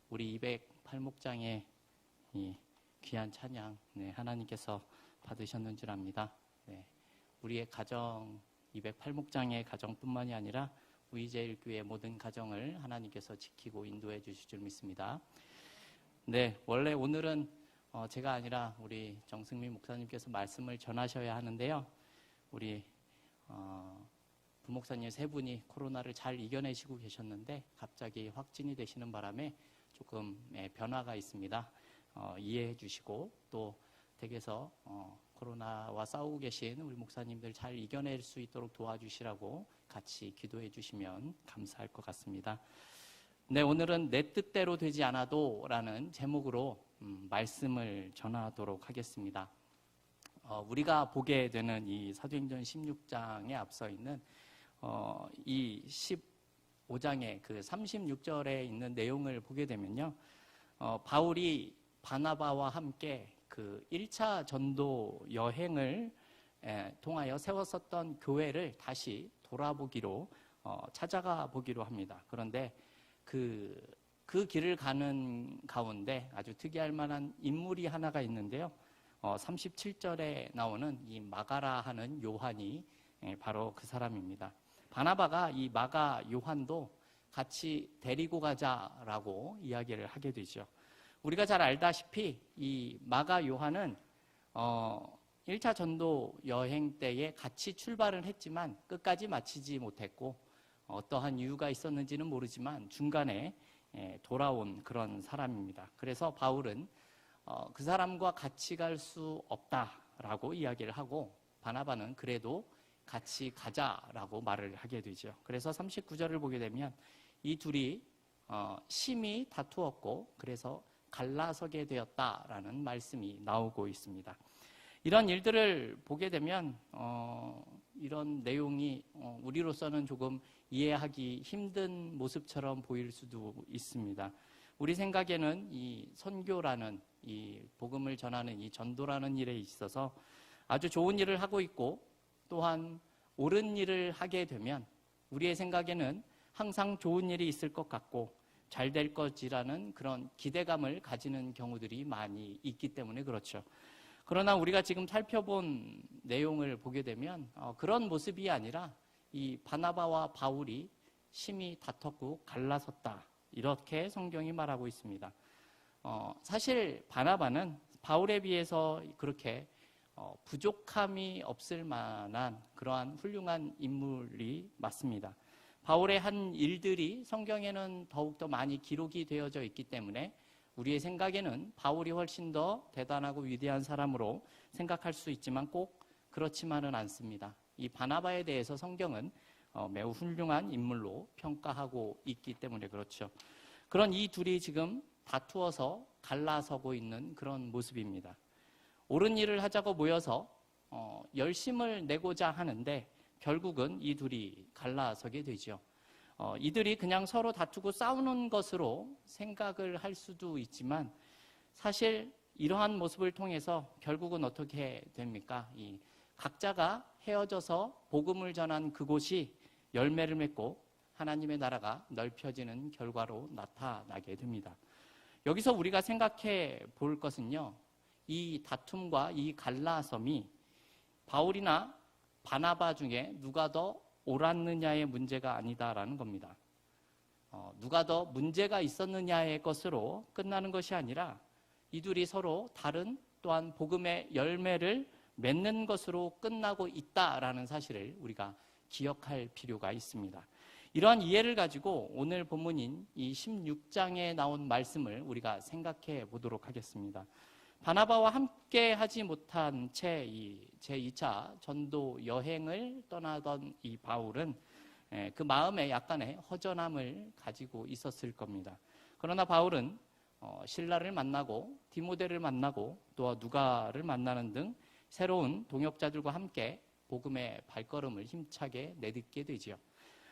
우리 208목장의 이 귀한 찬양, 하나님께서 받으셨는 줄 압니다. 우리의 가정, 208목장의 가정뿐만이 아니라 우리제일교회 모든 가정을 하나님께서 지키고 인도해 주실 줄 믿습니다. 원래 오늘은 제가 아니라 우리 정승민 목사님께서 말씀을 전하셔야 하는데요. 우리 부목사님 세 분이 코로나를 잘 이겨내시고 계셨는데 갑자기 확진이 되시는 바람에 조금 변화가 있습니다. 이해해 주시고 또 댁에서 코로나와 싸우고 계신 우리 목사님들 잘 이겨낼 수 있도록 도와주시라고 같이 기도해 주시면 감사할 것 같습니다. 오늘은 내 뜻대로 되지 않아도 라는 제목으로 말씀을 전하도록 하겠습니다. 우리가 보게 되는 이 사도행전 16장에 앞서 있는 이 15장의 그 36절에 있는 내용을 보게 되면요. 바울이 바나바와 함께 그 1차 전도 여행을 통하여 세웠었던 교회를 다시 돌아보기로 찾아가 보기로 합니다. 그런데 그 길을 가는 가운데 아주 특이할 만한 인물이 하나가 있는데요. 37절에 나오는 이 마가라 하는 요한이 바로 그 사람입니다. 바나바가 이 마가 요한도 같이 데리고 가자라고 이야기를 하게 되죠. 우리가 잘 알다시피 이 마가 요한은 1차 전도 여행 때에 같이 출발을 했지만 끝까지 마치지 못했고 어떠한 이유가 있었는지는 모르지만 중간에 돌아온 그런 사람입니다. 그래서 바울은 그 사람과 같이 갈 수 없다라고 이야기를 하고 바나바는 그래도 같이 가자라고 말을 하게 되죠. 그래서 39절을 보게 되면 이 둘이 심히 다투었고 그래서 갈라서게 되었다라는 말씀이 나오고 있습니다. 이런 일들을 보게 되면 이런 내용이 우리로서는 조금 이해하기 힘든 모습처럼 보일 수도 있습니다. 우리 생각에는 이 선교라는 이 복음을 전하는 이 전도라는 일에 있어서 아주 좋은 일을 하고 있고 또한 옳은 일을 하게 되면 우리의 생각에는 항상 좋은 일이 있을 것 같고 잘 될 것이라는 그런 기대감을 가지는 경우들이 많이 있기 때문에 그렇죠. 그러나 우리가 지금 살펴본 내용을 보게 되면 그런 모습이 아니라 이 바나바와 바울이 심히 다퉜고 갈라섰다. 이렇게 성경이 말하고 있습니다. 사실 바나바는 바울에 비해서 그렇게 부족함이 없을 만한 그러한 훌륭한 인물이 맞습니다. 바울의 한 일들이 성경에는 더욱더 많이 기록이 되어져 있기 때문에 우리의 생각에는 바울이 훨씬 더 대단하고 위대한 사람으로 생각할 수 있지만 꼭 그렇지만은 않습니다. 이 바나바에 대해서 성경은 매우 훌륭한 인물로 평가하고 있기 때문에 그렇죠. 그런 이 둘이 지금 다투어서 갈라서고 있는 그런 모습입니다. 옳은 일을 하자고 모여서 열심을 내고자 하는데 결국은 이 둘이 갈라서게 되죠. 이들이 그냥 서로 다투고 싸우는 것으로 생각을 할 수도 있지만 사실 이러한 모습을 통해서 결국은 어떻게 됩니까? 이 각자가 헤어져서 복음을 전한 그곳이 열매를 맺고 하나님의 나라가 넓혀지는 결과로 나타나게 됩니다. 여기서 우리가 생각해 볼 것은요. 이 다툼과 이 갈라섬이 바울이나 바나바 중에 누가 더 옳았느냐의 문제가 아니다라는 겁니다. 누가 더 문제가 있었느냐의 것으로 끝나는 것이 아니라 이들이 서로 다른 또한 복음의 열매를 맺는 것으로 끝나고 있다라는 사실을 우리가 기억할 필요가 있습니다. 이러한 이해를 가지고 오늘 본문인 이 16장에 나온 말씀을 우리가 생각해 보도록 하겠습니다. 바나바와 함께 하지 못한 채 이 제2차 전도 여행을 떠나던 이 바울은 그 마음에 약간의 허전함을 가지고 있었을 겁니다. 그러나 바울은 실라를 만나고 디모데를 만나고 또 누가를 만나는 등 새로운 동역자들과 함께 복음의 발걸음을 힘차게 내딛게 되지요.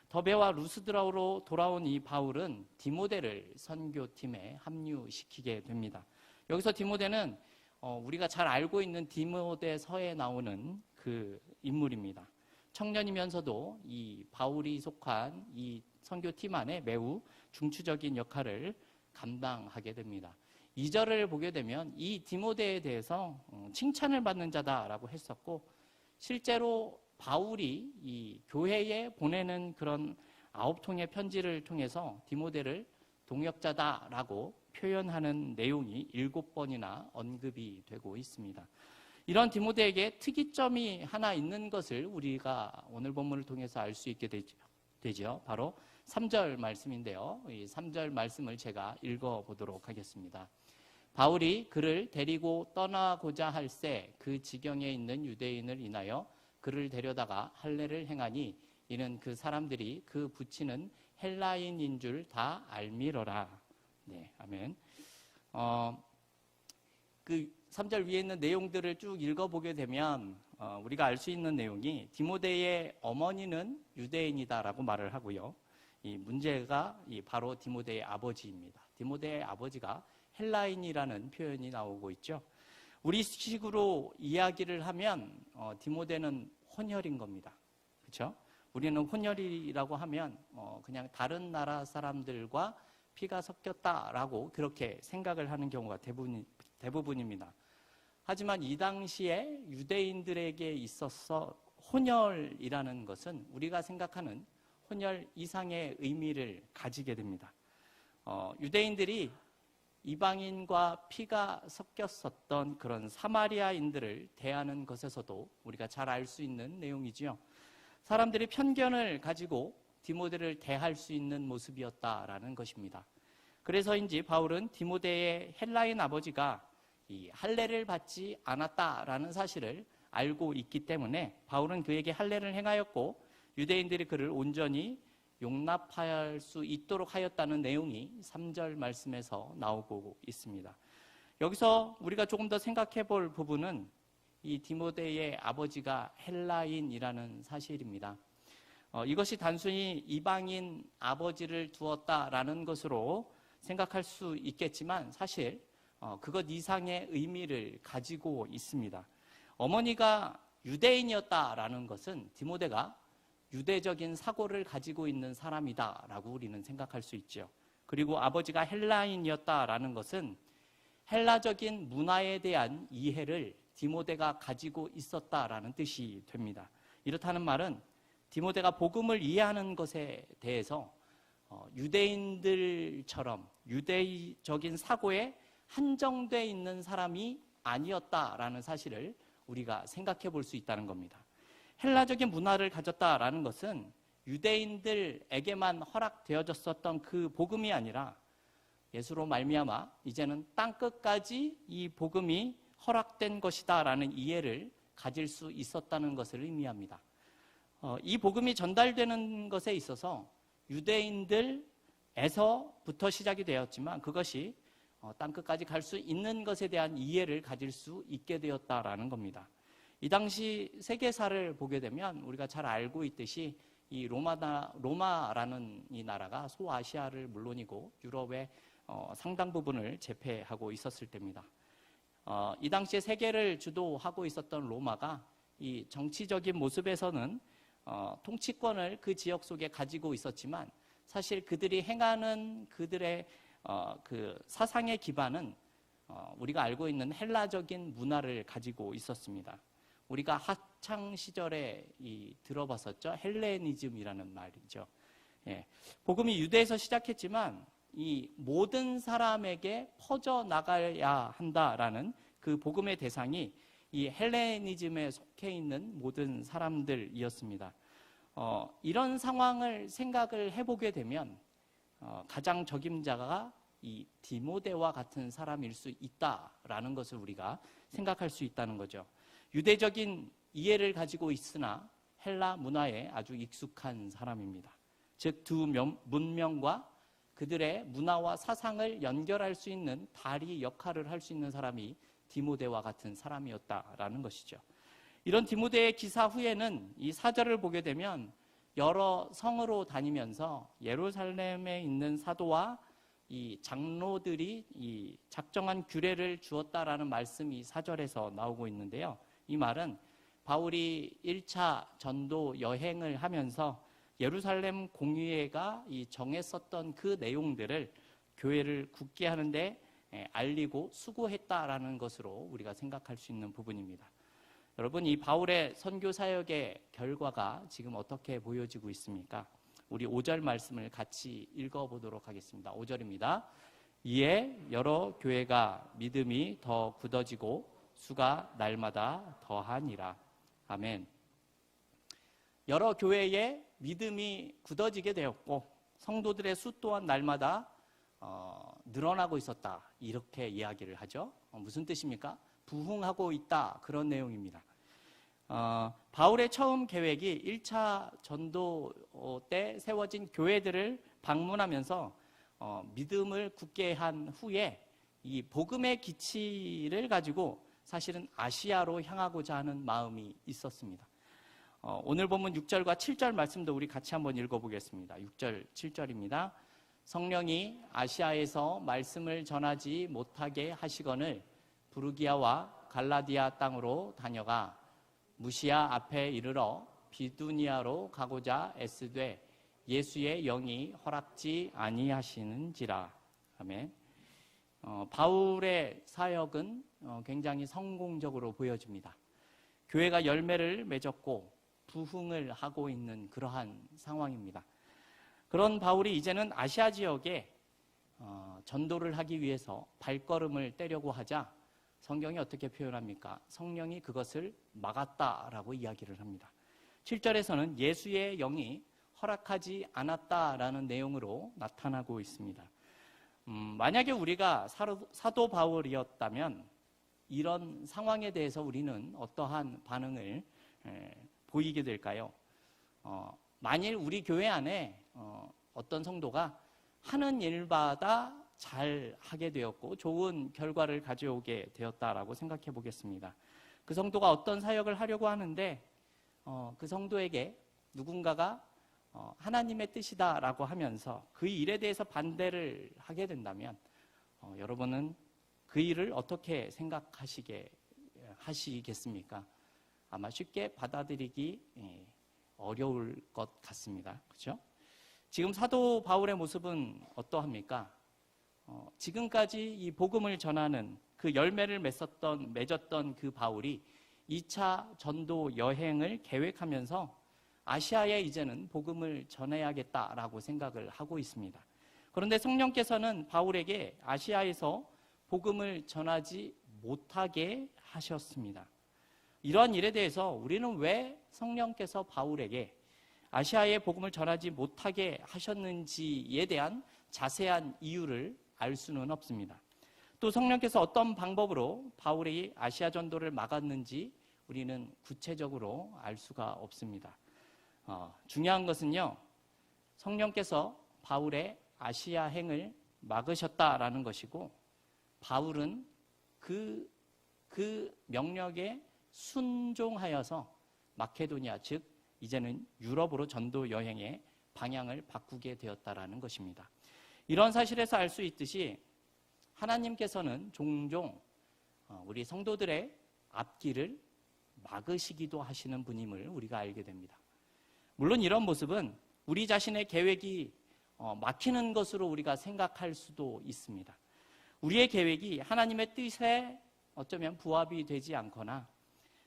더베와 루스드라로 돌아온 이 바울은 디모데를 선교팀에 합류시키게 됩니다. 여기서 디모데는 우리가 잘 알고 있는 디모데서에 나오는 그 인물입니다. 청년이면서도 이 바울이 속한 이 선교팀 안에 매우 중추적인 역할을 감당하게 됩니다. 2절을 보게 되면 이 디모데에 대해서 칭찬을 받는 자다라고 했었고, 실제로 바울이 이 교회에 보내는 그런 9통의 편지를 통해서 디모데를 동역자다라고 표현하는 내용이 7번이나 언급이 되고 있습니다. 이런 디모데에게 특이점이 하나 있는 것을 우리가 오늘 본문을 통해서 알 수 있게 되죠. 바로 3절 말씀인데요. 이 3절 말씀을 제가 읽어보도록 하겠습니다. 바울이 그를 데리고 떠나고자 할새 그 지경에 있는 유대인을 인하여 그를 데려다가 할례를 행하니 이는 그 사람들이 그 부치는 헬라인인 줄 다 알미러라. 네, 아멘. 그 3절 위에 있는 내용들을 쭉 읽어보게 되면 우리가 알 수 있는 내용이 디모데의 어머니는 유대인이다라고 말을 하고요. 이 문제가 바로 디모데의 아버지입니다. 디모데의 아버지가 헬라인이라는 표현이 나오고 있죠. 우리 식으로 이야기를 하면 디모데는 혼혈인 겁니다. 그렇죠? 우리는 혼혈이라고 하면 그냥 다른 나라 사람들과 피가 섞였다라고 그렇게 생각을 하는 경우가 대부분입니다. 하지만 이 당시에 유대인들에게 있어서 혼혈이라는 것은 우리가 생각하는 혼혈 이상의 의미를 가지게 됩니다. 유대인들이 이방인과 피가 섞였었던 그런 사마리아인들을 대하는 것에서도 우리가 잘 알 수 있는 내용이지요. 사람들이 편견을 가지고 디모데를 대할 수 있는 모습이었다라는 것입니다. 그래서인지 바울은 디모데의 헬라인 아버지가 이 할례를 받지 않았다라는 사실을 알고 있기 때문에 바울은 그에게 할례를 행하였고 유대인들이 그를 온전히 용납할 수 있도록 하였다는 내용이 3절 말씀에서 나오고 있습니다. 여기서 우리가 조금 더 생각해 볼 부분은 이 디모데의 아버지가 헬라인이라는 사실입니다. 이것이 단순히 이방인 아버지를 두었다라는 것으로 생각할 수 있겠지만 사실 그것 이상의 의미를 가지고 있습니다. 어머니가 유대인이었다라는 것은 디모데가 유대적인 사고를 가지고 있는 사람이다라고 우리는 생각할 수 있죠. 그리고 아버지가 헬라인이었다라는 것은 헬라적인 문화에 대한 이해를 디모데가 가지고 있었다라는 뜻이 됩니다. 이렇다는 말은 디모데가 복음을 이해하는 것에 대해서 유대인들처럼 유대적인 사고에 한정되어 있는 사람이 아니었다라는 사실을 우리가 생각해 볼 수 있다는 겁니다. 헬라적인 문화를 가졌다라는 것은 유대인들에게만 허락되어졌었던 그 복음이 아니라 예수로 말미암아 이제는 땅끝까지 이 복음이 허락된 것이다라는 이해를 가질 수 있었다는 것을 의미합니다. 이 복음이 전달되는 것에 있어서 유대인들에서부터 시작이 되었지만 그것이 땅끝까지 갈 수 있는 것에 대한 이해를 가질 수 있게 되었다라는 겁니다. 이 당시 세계사를 보게 되면 우리가 잘 알고 있듯이 이 로마라는 이 나라가 소아시아를 물론이고 유럽의 상당 부분을 제패하고 있었을 때입니다. 이 당시에 세계를 주도하고 있었던 로마가 이 정치적인 모습에서는 통치권을 그 지역 속에 가지고 있었지만 사실 그들이 행하는 그들의 그 사상의 기반은 우리가 알고 있는 헬라적인 문화를 가지고 있었습니다. 우리가 학창 시절에 들어봤었죠. 헬레니즘이라는 말이죠. 예, 복음이 유대에서 시작했지만 이 모든 사람에게 퍼져 나가야 한다라는 그 복음의 대상이 이 헬레니즘에 속해 있는 모든 사람들이었습니다. 이런 상황을 생각을 해보게 되면 가장 적임자가 이 디모데와 같은 사람일 수 있다라는 것을 우리가 생각할 수 있다는 거죠. 유대적인 이해를 가지고 있으나 헬라 문화에 아주 익숙한 사람입니다. 즉 두 문명과 그들의 문화와 사상을 연결할 수 있는 다리 역할을 할 수 있는 사람이 디모데와 같은 사람이었다라는 것이죠. 이런 디모데의 기사 후에는 이 4절을 보게 되면 여러 성으로 다니면서 예루살렘에 있는 사도와 이 장로들이 이 작정한 규례를 주었다라는 말씀이 4절에서 나오고 있는데요. 이 말은 바울이 1차 전도 여행을 하면서 예루살렘 공의회가 이 정했었던 그 내용들을 교회를 굳게 하는데 알리고 수고했다라는 것으로 우리가 생각할 수 있는 부분입니다. 여러분, 이 바울의 선교 사역의 결과가 지금 어떻게 보여지고 있습니까? 우리 5절 말씀을 같이 읽어보도록 하겠습니다. 5절입니다. 이에 여러 교회가 믿음이 더 굳어지고 수가 날마다 더하니라. 아멘. 여러 교회의 믿음이 굳어지게 되었고 성도들의 수 또한 날마다 늘어나고 있었다, 이렇게 이야기를 하죠. 무슨 뜻입니까? 부흥하고 있다, 그런 내용입니다. 바울의 처음 계획이 1차 전도 때 세워진 교회들을 방문하면서 믿음을 굳게 한 후에 이 복음의 기치를 가지고 사실은 아시아로 향하고자 하는 마음이 있었습니다. 오늘 본문 6절과 7절 말씀도 우리 같이 한번 읽어보겠습니다. 6절, 7절입니다. 성령이 아시아에서 말씀을 전하지 못하게 하시거늘 부르기아와 갈라디아 땅으로 다녀가 무시아 앞에 이르러 비두니아로 가고자 애쓰되 예수의 영이 허락지 아니하시는지라. 아멘. 바울의 사역은 굉장히 성공적으로 보여집니다. 교회가 열매를 맺었고 부흥을 하고 있는 그러한 상황입니다. 그런 바울이 이제는 아시아 지역에 전도를 하기 위해서 발걸음을 떼려고 하자 성경이 어떻게 표현합니까? 성령이 그것을 막았다라고 이야기를 합니다. 7절에서는 예수의 영이 허락하지 않았다라는 내용으로 나타나고 있습니다. 만약에 우리가 사도 바울이었다면 이런 상황에 대해서 우리는 어떠한 반응을 보이게 될까요? 만일 우리 교회 안에 어떤 성도가 하는 일마다 잘 하게 되었고 좋은 결과를 가져오게 되었다라고 생각해 보겠습니다. 그 성도가 어떤 사역을 하려고 하는데 그 성도에게 누군가가 하나님의 뜻이다라고 하면서 그 일에 대해서 반대를 하게 된다면 여러분은 그 일을 어떻게 하시겠습니까? 아마 쉽게 받아들이기 어려울 것 같습니다. 그렇죠? 지금 사도 바울의 모습은 어떠합니까? 지금까지 이 복음을 전하는 그 열매를 맺었던 그 바울이 2차 전도 여행을 계획하면서 아시아에 이제는 복음을 전해야겠다라고 생각을 하고 있습니다. 그런데 성령께서는 바울에게 아시아에서 복음을 전하지 못하게 하셨습니다. 이러한 일에 대해서 우리는 왜 성령께서 바울에게 아시아에 복음을 전하지 못하게 하셨는지에 대한 자세한 이유를 알 수는 없습니다. 또 성령께서 어떤 방법으로 바울이 아시아 전도를 막았는지 우리는 구체적으로 알 수가 없습니다. 중요한 것은요, 성령께서 바울의 아시아 행을 막으셨다라는 것이고 바울은 그 명령에 순종하여서 마케도니아, 즉 이제는 유럽으로 전도 여행의 방향을 바꾸게 되었다라는 것입니다. 이런 사실에서 알 수 있듯이 하나님께서는 종종 우리 성도들의 앞길을 막으시기도 하시는 분임을 우리가 알게 됩니다. 물론 이런 모습은 우리 자신의 계획이 막히는 것으로 우리가 생각할 수도 있습니다. 우리의 계획이 하나님의 뜻에 어쩌면 부합이 되지 않거나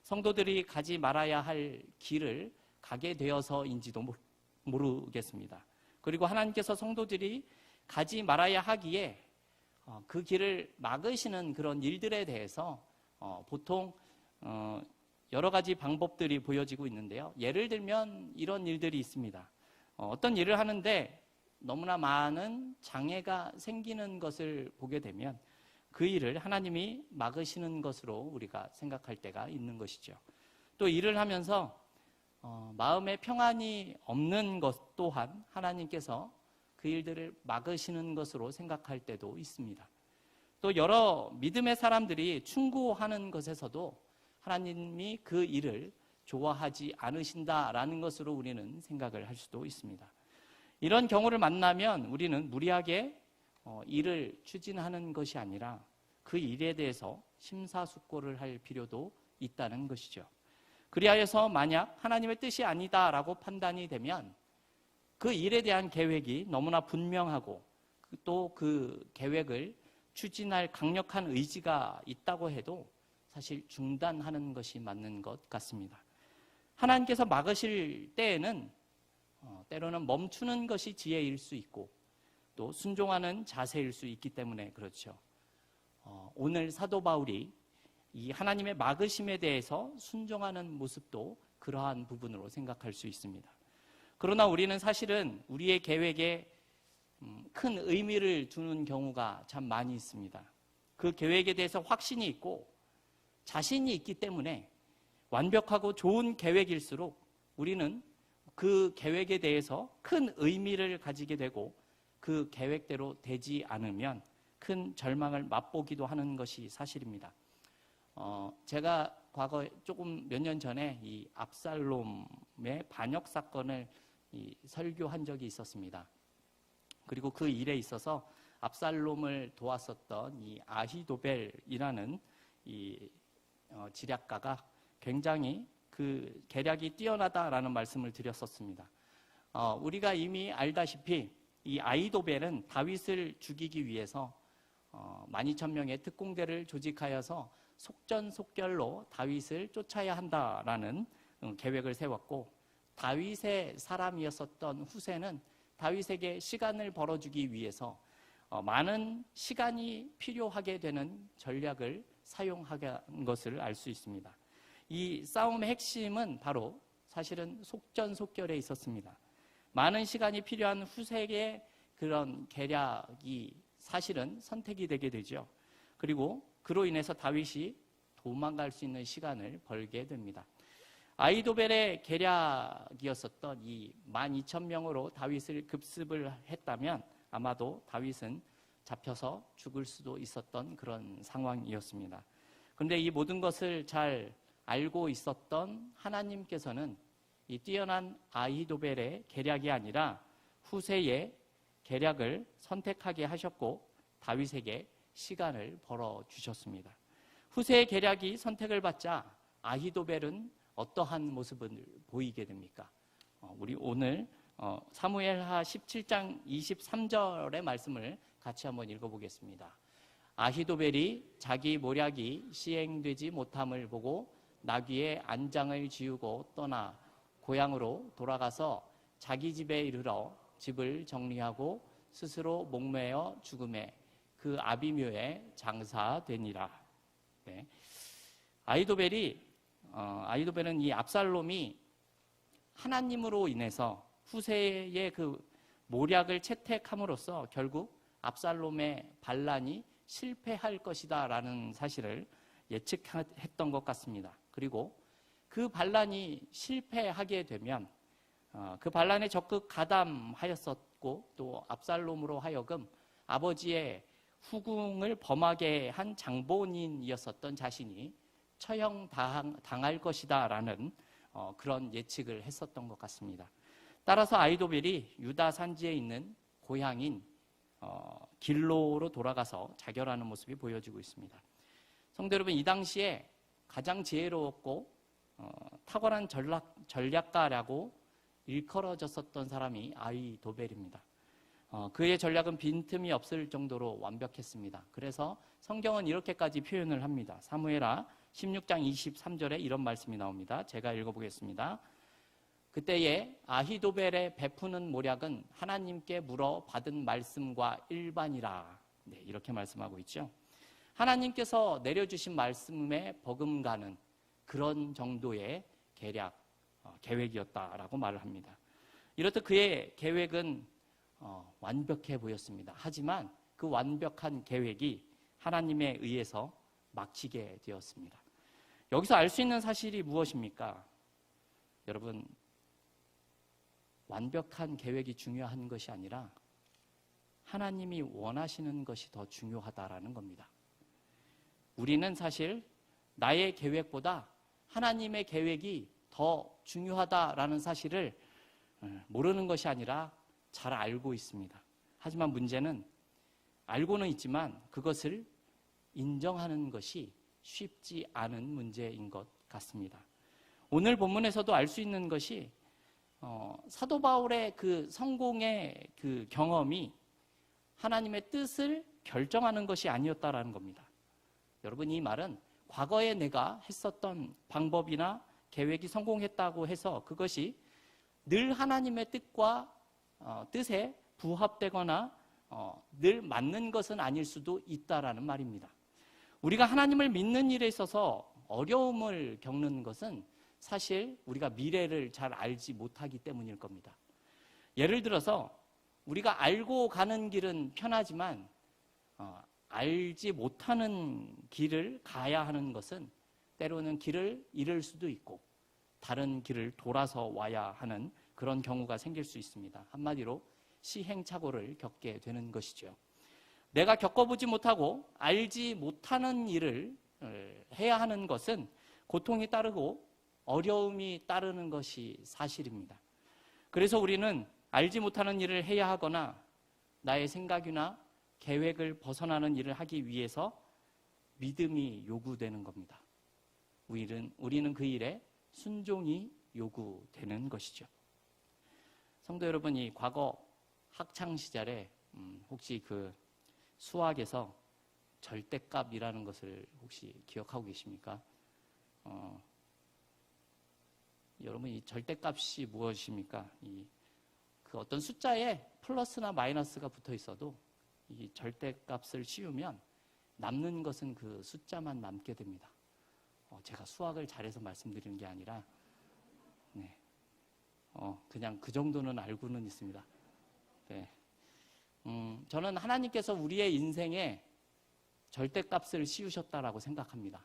성도들이 가지 말아야 할 길을 가게 되어서인지도 모르겠습니다. 그리고 하나님께서 성도들이 가지 말아야 하기에 그 길을 막으시는 그런 일들에 대해서 보통 여러 가지 방법들이 보여지고 있는데요. 예를 들면 이런 일들이 있습니다. 어떤 일을 하는데 너무나 많은 장애가 생기는 것을 보게 되면 그 일을 하나님이 막으시는 것으로 우리가 생각할 때가 있는 것이죠. 또 일을 하면서 마음에 평안이 없는 것 또한 하나님께서 그 일들을 막으시는 것으로 생각할 때도 있습니다. 또 여러 믿음의 사람들이 충고하는 것에서도 하나님이 그 일을 좋아하지 않으신다라는 것으로 우리는 생각을 할 수도 있습니다. 이런 경우를 만나면 우리는 무리하게 일을 추진하는 것이 아니라 그 일에 대해서 심사숙고를 할 필요도 있다는 것이죠. 그리하여서 만약 하나님의 뜻이 아니다라고 판단이 되면 그 일에 대한 계획이 너무나 분명하고 또 그 계획을 추진할 강력한 의지가 있다고 해도 사실 중단하는 것이 맞는 것 같습니다. 하나님께서 막으실 때에는 때로는 멈추는 것이 지혜일 수 있고 또 순종하는 자세일 수 있기 때문에 그렇죠. 오늘 사도 바울이 이 하나님의 막으심에 대해서 순종하는 모습도 그러한 부분으로 생각할 수 있습니다. 그러나 우리는 사실은 우리의 계획에 큰 의미를 두는 경우가 참 많이 있습니다. 그 계획에 대해서 확신이 있고 자신이 있기 때문에 완벽하고 좋은 계획일수록 우리는 그 계획에 대해서 큰 의미를 가지게 되고 그 계획대로 되지 않으면 큰 절망을 맛보기도 하는 것이 사실입니다. 제가 과거 조금 몇 년 전에 이 압살롬의 반역 사건을 설교한 적이 있었습니다. 그리고 그 일에 있어서 압살롬을 도왔었던 이 아히도벨이라는 이 지략가가 굉장히 그 계략이 뛰어나다라는 말씀을 드렸었습니다. 우리가 이미 알다시피 이 아히도벨은 다윗을 죽이기 위해서 12,000명의 특공대를 조직하여서 속전속결로 다윗을 쫓아야 한다라는 계획을 세웠고, 다윗의 사람이었었던 후세는 다윗에게 시간을 벌어주기 위해서 많은 시간이 필요하게 되는 전략을 사용한 것을 알 수 있습니다. 이 싸움의 핵심은 바로 사실은 속전속결에 있었습니다. 많은 시간이 필요한 후세의 그런 계략이 사실은 선택이 되게 되죠. 그리고 그로 인해서 다윗이 도망갈 수 있는 시간을 벌게 됩니다. 아히도벨의 계략이었었던 이 12,000명으로 다윗을 급습을 했다면 아마도 다윗은 잡혀서 죽을 수도 있었던 그런 상황이었습니다. 그런데 이 모든 것을 잘 알고 있었던 하나님께서는 이 뛰어난 아히도벨의 계략이 아니라 후세의 계략을 선택하게 하셨고 다윗에게 시간을 벌어주셨습니다. 후세의 계략이 선택을 받자 아히도벨은 어떠한 모습을 보이게 됩니까? 우리 오늘 사무엘하 17장 23절의 말씀을 같이 한번 읽어보겠습니다. 아히도벨이 자기 모략이 시행되지 못함을 보고 나귀의 안장을 지우고 떠나 고향으로 돌아가서 자기 집에 이르러 집을 정리하고 스스로 목매어 죽음에 그 아비묘에 장사되니라. 네. 아히도벨은 이 압살롬이 하나님으로 인해서 후세의 그 모략을 채택함으로써 결국 압살롬의 반란이 실패할 것이다 라는 사실을 예측했던 것 같습니다. 그리고 그 반란이 실패하게 되면 그 반란에 적극 가담하였었고 또 압살롬으로 하여금 아버지의 후궁을 범하게 한 장본인이었었던 자신이 처형당할 것이다 라는 그런 예측을 했었던 것 같습니다. 따라서 아히도벨이 유다 산지에 있는 고향인 길로로 돌아가서 자결하는 모습이 보여지고 있습니다. 성도 여러분, 이 당시에 가장 지혜로웠고 탁월한 전략가라고 일컬어졌었던 사람이 아히도벨입니다. 그의 전략은 빈틈이 없을 정도로 완벽했습니다. 그래서 성경은 이렇게까지 표현을 합니다. 사무엘하 16장 23절에 이런 말씀이 나옵니다. 제가 읽어보겠습니다. 그때에 아히도벨의 베푸는 모략은 하나님께 물어 받은 말씀과 일반이라. 네, 이렇게 말씀하고 있죠. 하나님께서 내려주신 말씀에 버금가는 그런 정도의 계획이었다라고 말을 합니다. 이렇듯 그의 계획은 완벽해 보였습니다. 하지만 그 완벽한 계획이 하나님에 의해서 막히게 되었습니다. 여기서 알 수 있는 사실이 무엇입니까? 여러분, 완벽한 계획이 중요한 것이 아니라 하나님이 원하시는 것이 더 중요하다라는 겁니다. 우리는 사실 나의 계획보다 하나님의 계획이 더 중요하다라는 사실을 모르는 것이 아니라 잘 알고 있습니다. 하지만 문제는 알고는 있지만 그것을 인정하는 것이 쉽지 않은 문제인 것 같습니다. 오늘 본문에서도 알 수 있는 것이 사도 바울의 그 성공의 그 경험이 하나님의 뜻을 결정하는 것이 아니었다라는 겁니다. 여러분, 이 말은 과거에 내가 했었던 방법이나 계획이 성공했다고 해서 그것이 늘 하나님의 뜻과 뜻에 부합되거나 늘 맞는 것은 아닐 수도 있다라는 말입니다. 우리가 하나님을 믿는 일에 있어서 어려움을 겪는 것은 사실 우리가 미래를 잘 알지 못하기 때문일 겁니다. 예를 들어서 우리가 알고 가는 길은 편하지만 알지 못하는 길을 가야 하는 것은 때로는 길을 잃을 수도 있고 다른 길을 돌아서 와야 하는 그런 경우가 생길 수 있습니다. 한마디로 시행착오를 겪게 되는 것이죠. 내가 겪어보지 못하고 알지 못하는 일을 해야 하는 것은 고통이 따르고 어려움이 따르는 것이 사실입니다. 그래서 우리는 알지 못하는 일을 해야 하거나 나의 생각이나 계획을 벗어나는 일을 하기 위해서 믿음이 요구되는 겁니다. 우리는 그 일에 순종이 요구되는 것이죠. 성도 여러분이 과거 학창 시절에 혹시 그 수학에서 절대값이라는 것을 혹시 기억하고 계십니까? 여러분, 이 절대값이 무엇입니까? 그 어떤 숫자에 플러스나 마이너스가 붙어 있어도 이 절대값을 씌우면 남는 것은 그 숫자만 남게 됩니다. 제가 수학을 잘해서 말씀드리는 게 아니라 그냥 그 정도는 알고는 있습니다. 네. 저는 하나님께서 우리의 인생에 절대값을 씌우셨다라고 생각합니다.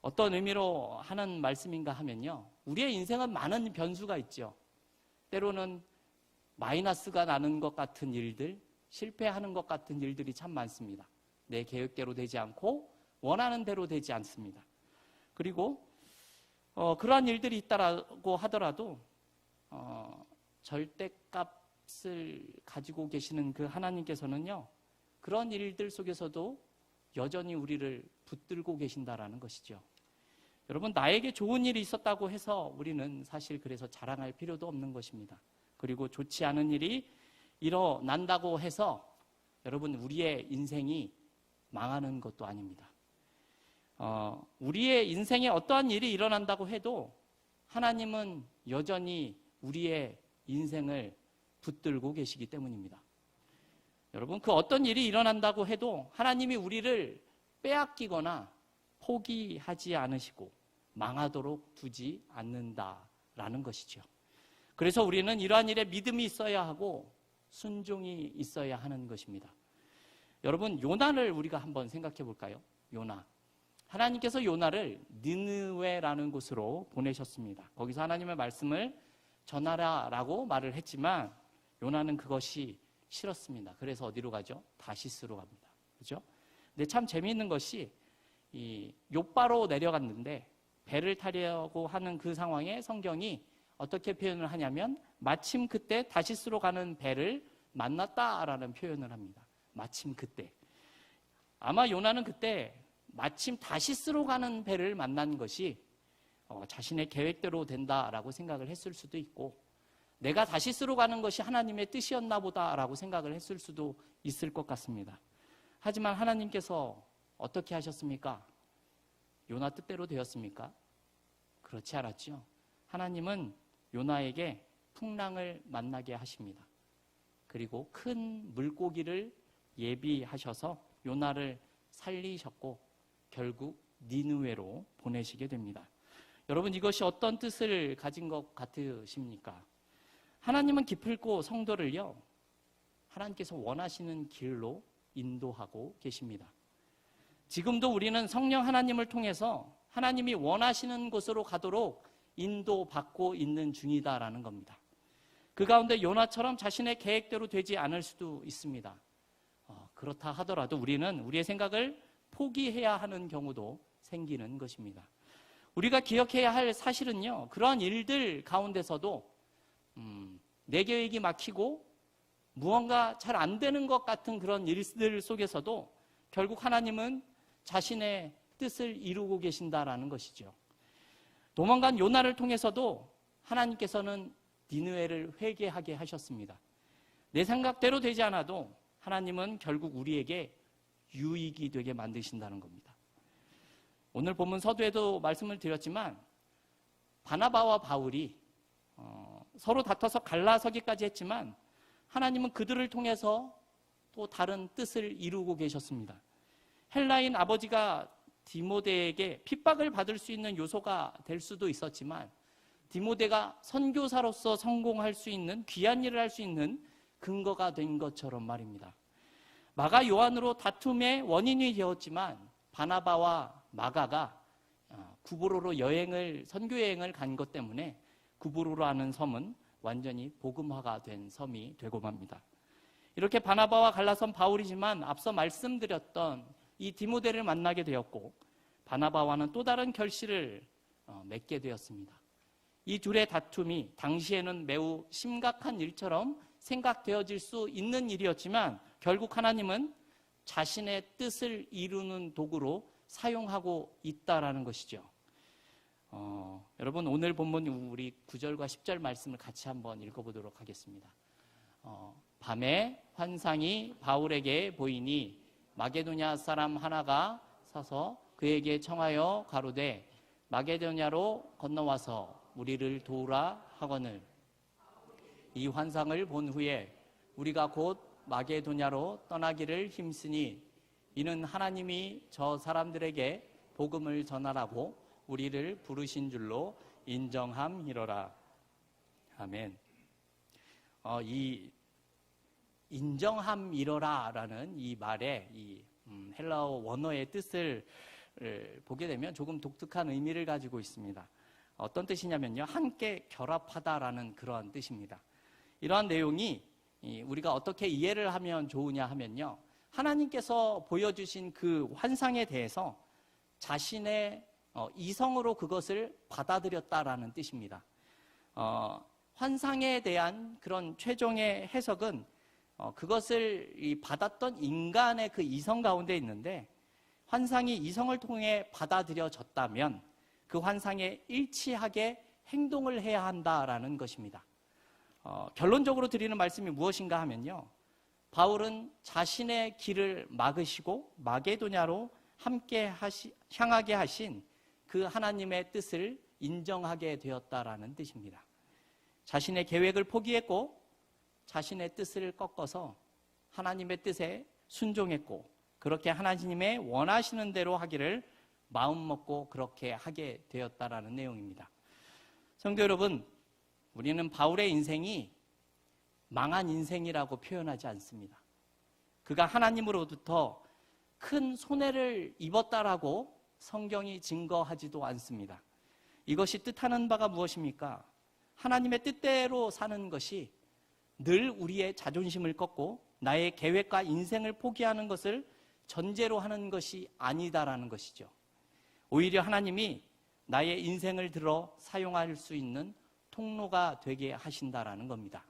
어떤 의미로 하는 말씀인가 하면요, 우리의 인생은 많은 변수가 있죠. 때로는 마이너스가 나는 것 같은 일들, 실패하는 것 같은 일들이 참 많습니다. 내 계획대로 되지 않고 원하는 대로 되지 않습니다. 그리고 그러한 일들이 있다라고 하더라도 절대값을 가지고 계시는 그 하나님께서는요, 그런 일들 속에서도 여전히 우리를 붙들고 계신다라는 것이죠. 여러분, 나에게 좋은 일이 있었다고 해서 우리는 사실 그래서 자랑할 필요도 없는 것입니다. 그리고 좋지 않은 일이 일어난다고 해서 여러분, 우리의 인생이 망하는 것도 아닙니다. 우리의 인생에 어떠한 일이 일어난다고 해도 하나님은 여전히 우리의 인생을 붙들고 계시기 때문입니다. 여러분, 그 어떤 일이 일어난다고 해도 하나님이 우리를 빼앗기거나 포기하지 않으시고 망하도록 두지 않는다라는 것이죠. 그래서 우리는 이러한 일에 믿음이 있어야 하고 순종이 있어야 하는 것입니다. 여러분, 요나를 우리가 한번 생각해 볼까요? 요나. 하나님께서 요나를 니느웨라는 곳으로 보내셨습니다. 거기서 하나님의 말씀을 전하라라고 말을 했지만 요나는 그것이 싫었습니다. 그래서 어디로 가죠? 다시스로 갑니다. 그죠? 근데 참 재미있는 것이 이 욥바로 내려갔는데 배를 타려고 하는 그 상황에 성경이 어떻게 표현을 하냐면 마침 그때 다시스로 가는 배를 만났다라는 표현을 합니다. 마침 그때. 아마 요나는 그때 마침 다시스로 가는 배를 만난 것이 자신의 계획대로 된다라고 생각을 했을 수도 있고 내가 다시스로 가는 것이 하나님의 뜻이었나 보다라고 생각을 했을 수도 있을 것 같습니다. 하지만 하나님께서 어떻게 하셨습니까? 요나 뜻대로 되었습니까? 그렇지 않았죠. 하나님은 요나에게 풍랑을 만나게 하십니다. 그리고 큰 물고기를 예비하셔서 요나를 살리셨고 결국 니느웨로 보내시게 됩니다. 여러분, 이것이 어떤 뜻을 가진 것 같으십니까? 하나님은 기필코 성도를요, 하나님께서 원하시는 길로 인도하고 계십니다. 지금도 우리는 성령 하나님을 통해서 하나님이 원하시는 곳으로 가도록 인도받고 있는 중이다라는 겁니다. 그 가운데 요나처럼 자신의 계획대로 되지 않을 수도 있습니다. 그렇다 하더라도 우리는 우리의 생각을 포기해야 하는 경우도 생기는 것입니다. 우리가 기억해야 할 사실은요, 그러한 일들 가운데서도 내 계획이 막히고 무언가 잘 안 되는 것 같은 그런 일들 속에서도 결국 하나님은 자신의 뜻을 이루고 계신다라는 것이죠. 도망간 요나를 통해서도 하나님께서는 니느웨를 회개하게 하셨습니다. 내 생각대로 되지 않아도 하나님은 결국 우리에게 유익이 되게 만드신다는 겁니다. 오늘 본문 서두에도 말씀을 드렸지만 바나바와 바울이 서로 다퉈서 갈라서기까지 했지만 하나님은 그들을 통해서 또 다른 뜻을 이루고 계셨습니다. 헬라인 아버지가 디모데에게 핍박을 받을 수 있는 요소가 될 수도 있었지만 디모데가 선교사로서 성공할 수 있는 귀한 일을 할 수 있는 근거가 된 것처럼 말입니다. 마가 요한으로 다툼의 원인이 되었지만 바나바와 마가가 구브로로 선교 여행을 간 것 때문에 구브로라는 섬은 완전히 복음화가 된 섬이 되고 맙니다. 이렇게 바나바와 갈라선 바울이지만 앞서 말씀드렸던 이 디모데를 만나게 되었고 바나바와는 또 다른 결실을 맺게 되었습니다. 이 둘의 다툼이 당시에는 매우 심각한 일처럼 생각되어질 수 있는 일이었지만 결국 하나님은 자신의 뜻을 이루는 도구로 사용하고 있다라는 것이죠. 여러분 오늘 본문 우리 9절과 10절 말씀을 같이 한번 읽어보도록 하겠습니다. 밤에 환상이 바울에게 보이니 마게도냐 사람 하나가 서서 그에게 청하여 가로되 마게도냐로 건너와서 우리를 도우라 하거늘 이 환상을 본 후에 우리가 곧 마게도냐로 떠나기를 힘쓰니 이는 하나님이 저 사람들에게 복음을 전하라고 우리를 부르신 줄로 인정함이로라. 아멘. 이 인정함이로라라는 이 말에 이 헬라어 원어의 뜻을 보게 되면 조금 독특한 의미를 가지고 있습니다. 어떤 뜻이냐면요, 함께 결합하다라는 그러한 뜻입니다. 이러한 내용이 우리가 어떻게 이해를 하면 좋으냐 하면요, 하나님께서 보여주신 그 환상에 대해서 자신의 이성으로 그것을 받아들였다라는 뜻입니다. 환상에 대한 그런 최종의 해석은 그것을 받았던 인간의 그 이성 가운데 있는데 환상이 이성을 통해 받아들여졌다면 그 환상에 일치하게 행동을 해야 한다라는 것입니다. 결론적으로 드리는 말씀이 무엇인가 하면요, 바울은 자신의 길을 막으시고 마게도냐로 함께 향하게 하신 그 하나님의 뜻을 인정하게 되었다라는 뜻입니다. 자신의 계획을 포기했고 자신의 뜻을 꺾어서 하나님의 뜻에 순종했고 그렇게 하나님의 원하시는 대로 하기를 마음먹고 그렇게 하게 되었다라는 내용입니다. 성도 여러분, 우리는 바울의 인생이 망한 인생이라고 표현하지 않습니다. 그가 하나님으로부터 큰 손해를 입었다라고 성경이 증거하지도 않습니다. 이것이 뜻하는 바가 무엇입니까? 하나님의 뜻대로 사는 것이 늘 우리의 자존심을 꺾고 나의 계획과 인생을 포기하는 것을 전제로 하는 것이 아니다라는 것이죠. 오히려 하나님이 나의 인생을 들어 사용할 수 있는 통로가 되게 하신다라는 겁니다.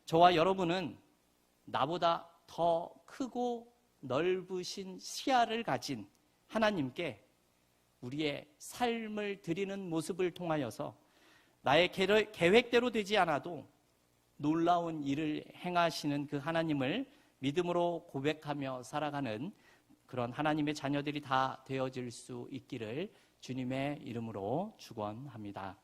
저와 여러분은 나보다 더 크고 넓으신 시야를 가진 하나님께 우리의 삶을 드리는 모습을 통하여서 나의 계획대로 되지 않아도 놀라운 일을 행하시는 그 하나님을 믿음으로 고백하며 살아가는 그런 하나님의 자녀들이 다 되어질 수 있기를 주님의 이름으로 축원합니다.